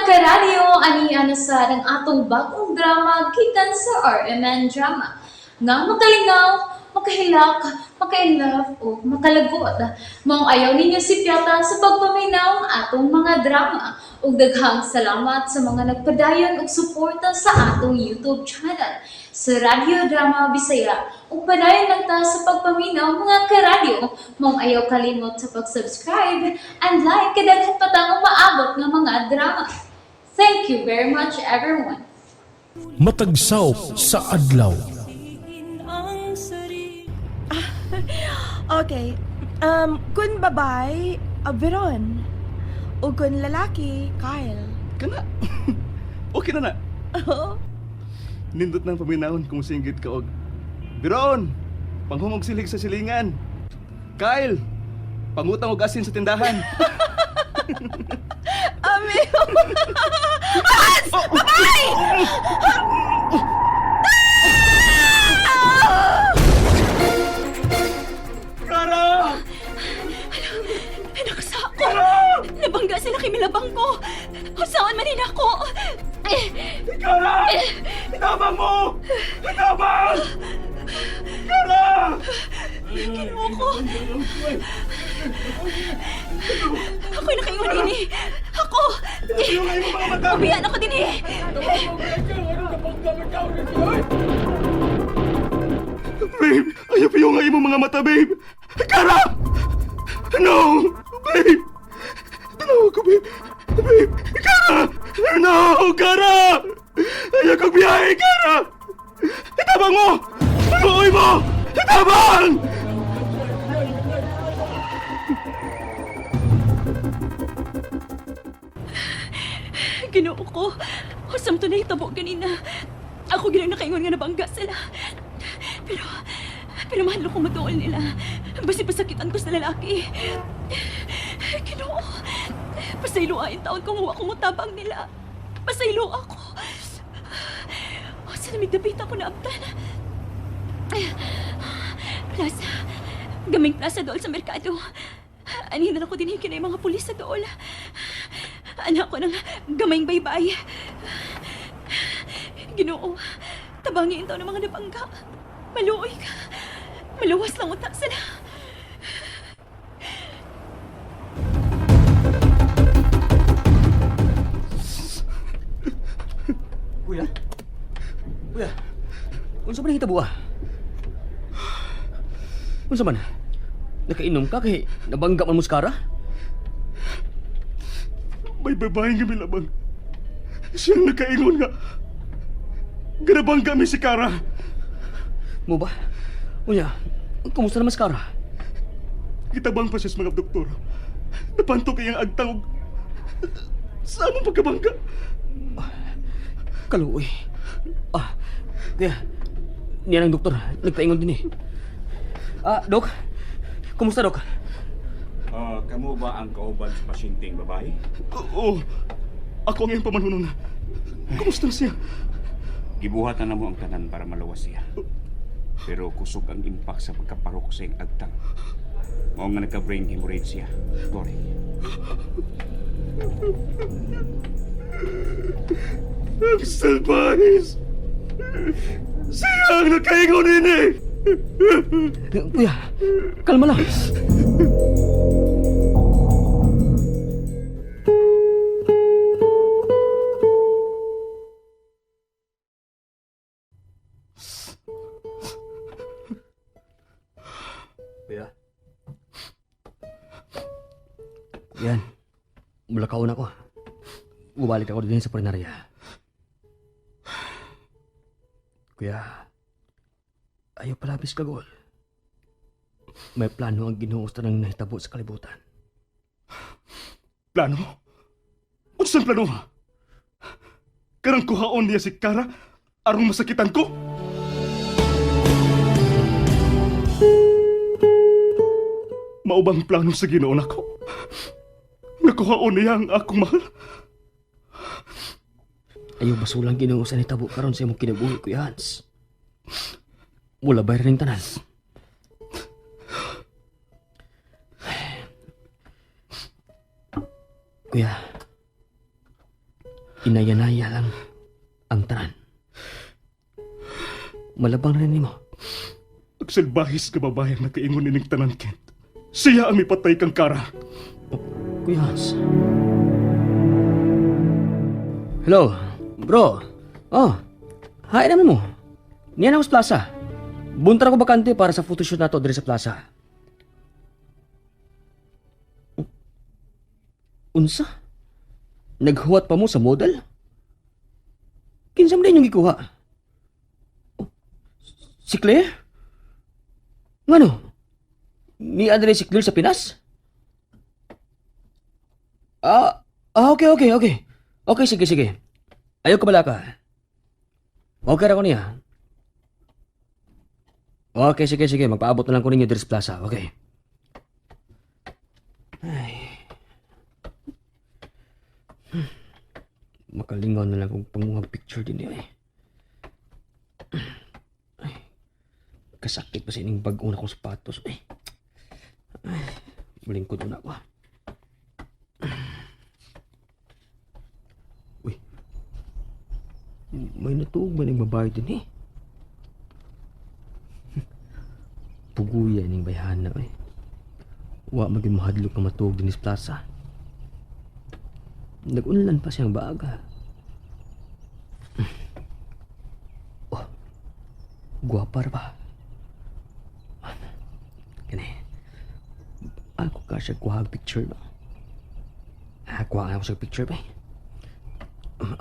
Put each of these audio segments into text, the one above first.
karadyo, aniya na sa ng atong bagong drama gikan sa RMN Drama. Nga makalingaw, makahilak, makailove, o makalagot. Maong ayaw ninyo si Piata sa pagpaminaw ang atong mga drama. Ug daghang salamat sa mga nagpadayon ug suporta sa atong YouTube channel sa Radyo Drama Bisaya. Ug padayon lang ta sa pagpaminaw mga karadyo. Maong ayaw kalimot sa pag-subscribe and like kadaghan pa tang maabot nga mga drama. Thank you very much everyone. Matagsaw sa adlaw. Okay. Kun babay, Veron. O kun lalaki, Kyle. Kana. Okay na na. Oo. Nindot ng paminahon kung singgit ka og. Biron, panghumog silig sa silingan. Kyle, pangutang og asin sa tindahan. Amigo! Mas! Babay! Kara! Pinakasa ako! Nabangga sila kay Milabang ko! Usawan manin ako! Kara! Itabang mo! Itabang! Kara! Kinuha ko! Ako'y nakaingon ini! Ako! Yung ay mo mga mata! Ubiyan ako din eh! Babe! Ayaw pa yung ay mo mga mata, babe! Kara! No! Babe! Tanawa ko, babe! Babe! Kara! No! Kara! Ayaw kong biyahe, Kara! Itabang mo! Tuloy mo! Itabang! Ginoo ko! Usam to na itabo ganina! Ako ginang nakaingon nga nabangga sila! Pero mahal ko matuol nila. Basi pasakitan ko sa lalaki. Ginoo, pasayloain taon kung huwa kong utabang nila. Pasaylo ako. Sa namigdapita ko na abtan. Plaza. Gaming plaza dool sa merkado. Anihin na ako din hikin mga pulis sa dool. Anak ko ng gamayng baybay. Ginoo, tabangin taon ng mga nabangga. Maluoy ka. Maluwas lang utak sila. Kuya? Kuya? Unsa man hitabo ah? Unsa man? Nakainom ka kay nabangga man muskara? May babaeng kami labang. Siyang nakaingon nga. Ganabang kami si Kara. Mo ba? Unya, kumusta na maskara? Kitabang pa siya sa mga doktor. Napantok iyang agtang og... Sa among pagkabangga. Kaluoy. Kaya, niya ng doktor, nagpaingon din eh. Dok? Kumusta, Dok? Kamu ba ang kauban sa pasyenteng babae? Oo. Ako ang iyang pamanunon. Kumusta siya? Gibuhat na mo ang tanan para malawas siya. Pero kusog ang impact sa pagkaparok sa iyang agtang. Mao nga nagka-brain hemorrhage siya. Glory. Ang salbahis! Siya ang nakaingon ini! Kuya, kalma lang. Kuya. Yan. Mulakaw na ko. Bumalik ako din sa pulinarya. Kuya, ayaw palabis ka, Gol. May plano ang ginuusta ng nahitabo sa kalibutan. Plano? Unsang plano ha? Karang kuhaon niya si Kara arong masakitan ko? Maubang plano sa Ginoo nako. Nakuhaon niya ang akong mahal. Ayaw basulang ginuusa ni tabo karon sa imong kinabuhi, Kuya Hans. Mula ba rin tanan? Kuya, Inayanaya lang ang tanan. Malabang rin mo. Ang salbahis ka babayang nakaingon ining tanan, Kent. Siya ang mipatay kang Kara. Kuya Hans. Hello, bro. Oh, hi naman mo. Niyan ako sa plaza. Buntar ko bakante para sa photoshoot nato diri sa plaza. Unsa? Naghuwat pa mo sa model? Kinsa man din yung gikuha? Oh, si Claire? Ngano? Ni Andre si Claire sa Pinas? Okay. Okay, sige. Ayaw ka bala ka. Okay ra ko niya. Okay, sige. Magpaabot na lang ko ninyo diri sa plaza. Okay. Ay. Makalingaw na lang kung pangungang picture din niya eh. Ay. Kasakit pa sa ining bag-o na kong sapatos. Ay. Malingkod na ako. Uy. May natuog ba ng babae din eh? Puguya ning bayhana eh. Wa maging mahadlok na matuog din sa plaza. Nagunlan pa siyang baaga. Oh, guwapa ra ba? Kani, ako ka siya kuha ang picture no? Kuha ako sa picture ba?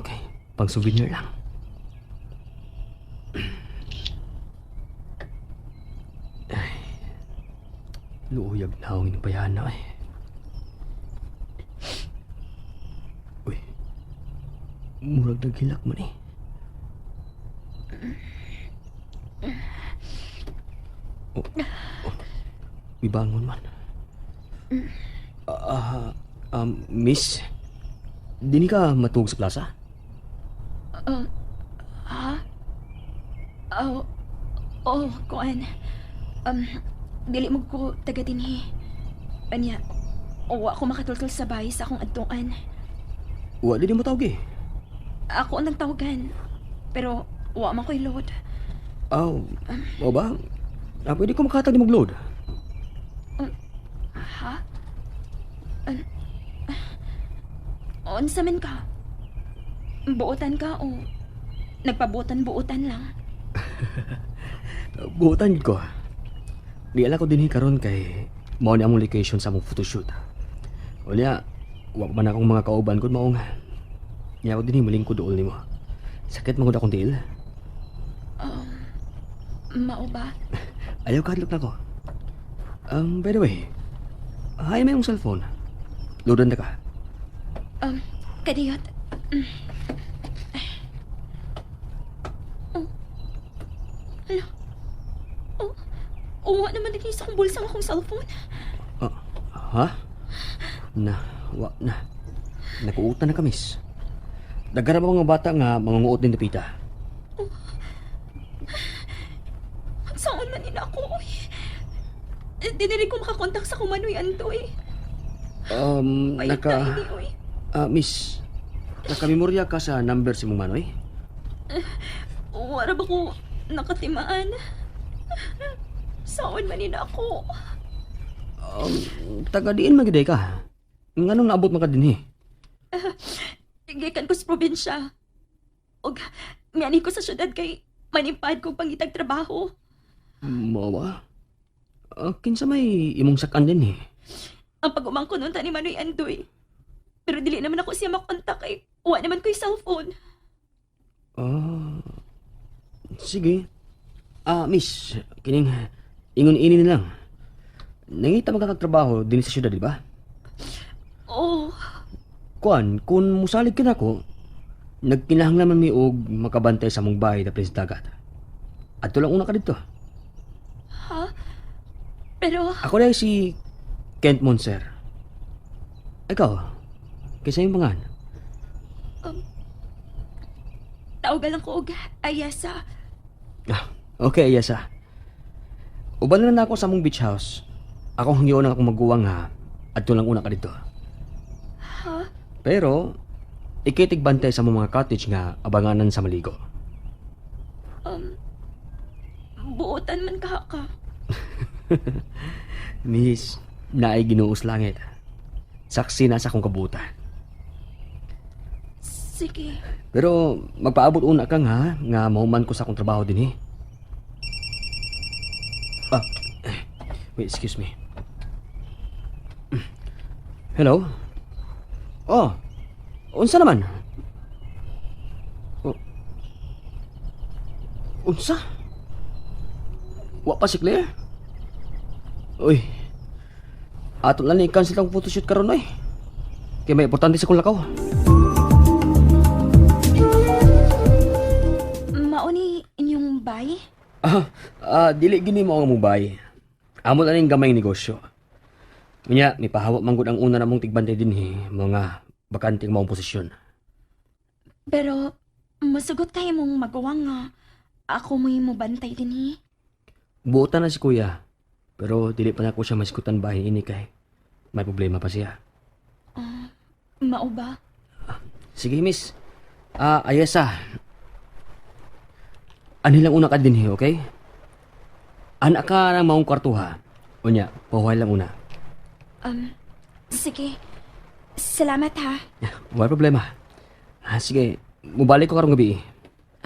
Okay, pang souvenir lang. Ay, luuyag na akong inubayana eh. Uy, murag naghilak man eh. Bibangon man. Miss, dini ka matuog sa plaza? Kuan. Dili mo ko taga dinhi. Anya, wa ko makatultol sa bahay sa akong adtuan. Wa din mo tawag eh. Ako ang nagtawagan. Pero, wa man ko'y load. O ba? Pwede ko makatag ni mag-load. Ha? Unsa man ka? Buotan ka o nagpabuotan-buotan lang? Buotan ko. Di ala ko din karon kay mao ni among location sa among photoshoot. Unya, wa pa man akong mga kauban kun maong. Nya ako din malingkod dool nimo. Sakit man gud akong tiil. Mao ba? Ayaw ka hadlok na ko. By the way, hay may yung cellphone. Loadan na ka. Kadiyot. Ano? Wa naman din sa akong bulsa akong cellphone. Ha? Wa na. Nakuutan na ka, miss. Nagara ba mga bata nga mangunguot din na pita? Saan man nila ako, oy? Dinili ko makakontak sa kumanoy Antoy. Ini, oy. Miss, nakamemorya ka sa number si mong manoy? Wala ba ko nakatimaan? Saan man nila ako? Taga diin magiday ka. Nganong naabot man ka din eh? Gikan ko sa probinsya. Og, miyani ko sa syudad kay manimpad ko pangitag trabaho. Mawa? Kinsa may imong sakan din eh? Ang pag-umang ko nun ni Manoy Andoy. Pero dili naman ako siya makontak kay wa naman ko yung cellphone. Sige. Miss, kining ingon-ini na lang. Nangita magkakagtrabaho din sa syudad, di ba? Oh, Kuan, kung musalig ka na ko, nagkinahanglan man mi og makabantay sa mong bahay na Prince Dagat. At lang una ka dito. ha? Pero, Ako na si Kent Monser. Ikaw, kaysa yung pangan. tawagan lang ko og Ayasa. Okay, Ayasa. Uban na ako sa mong beach house. Ako hangyo na akong magguwang ha. At lang una ka dito. Ha? Pero, ikitig bantay sa mga cottage nga abanganan sa maligo. Buotan man ka. Miss, naay ginuos langit. Saksi na sa akong kabutan. Sige. Pero magpaabot una ka nga mahuman ko sa akong trabaho din eh. Wait, excuse me. Hello? Oh, unsa naman? Oh. Unsa? Wa pa si Claire? Uy, ato lang ni-cancel ang photoshoot karon oy. Kaya may importante sa kong lakaw. Mauni inyong bay? Dili gini mo ang mubay. Amo na ning gamay negosyo. Unya, may pahawa manggod ang una namong tigbantay din mga bakante ang maong posisyon. Pero, masugot kayo mong magawang nga ako mo bantay din Buotan na si kuya. Pero dili pa na ko siya masikutan bahin ini kay may problema pa siya. Mao ba? Sige, miss. Ayesa. Anilang una ka din okay? Anak ka ng maong kwarto ha. Unya, pahuhay lang una. Sige. Salamat ha. Wala problema. Sige, mubalik ko karong gabi.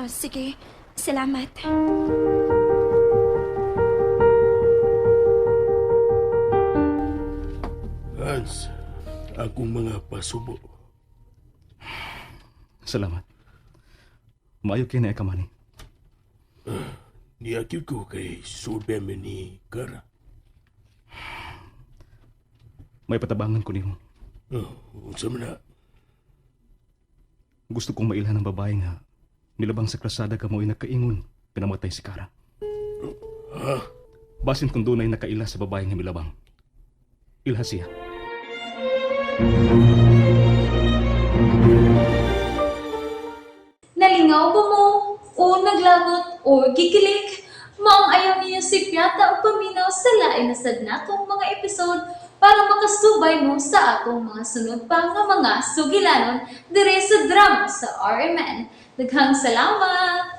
Sige. Salamat. Hans, akong mga pasubo. Salamat. Maayo kay na kamani. Niyakil ko kay Subem ni Kara. May patabangan ko nimo. Unsa man na? Gusto kong mailhan ng babae nga nilabang sa krasada ka mo ay nagkaingon pinamatay si Kara. Basin kung doon ay nakaila sa babae nga milabang. Ilha siya. Nalingaw ba mo? O naglagot? O gikilik? Maong ayaw niya si Piata o paminaw sa lain na sad natong mga episode para makasubay mo sa atong mga sunod pa nga mga sugilanon dire sa drama sa RMN. Daghang salamat!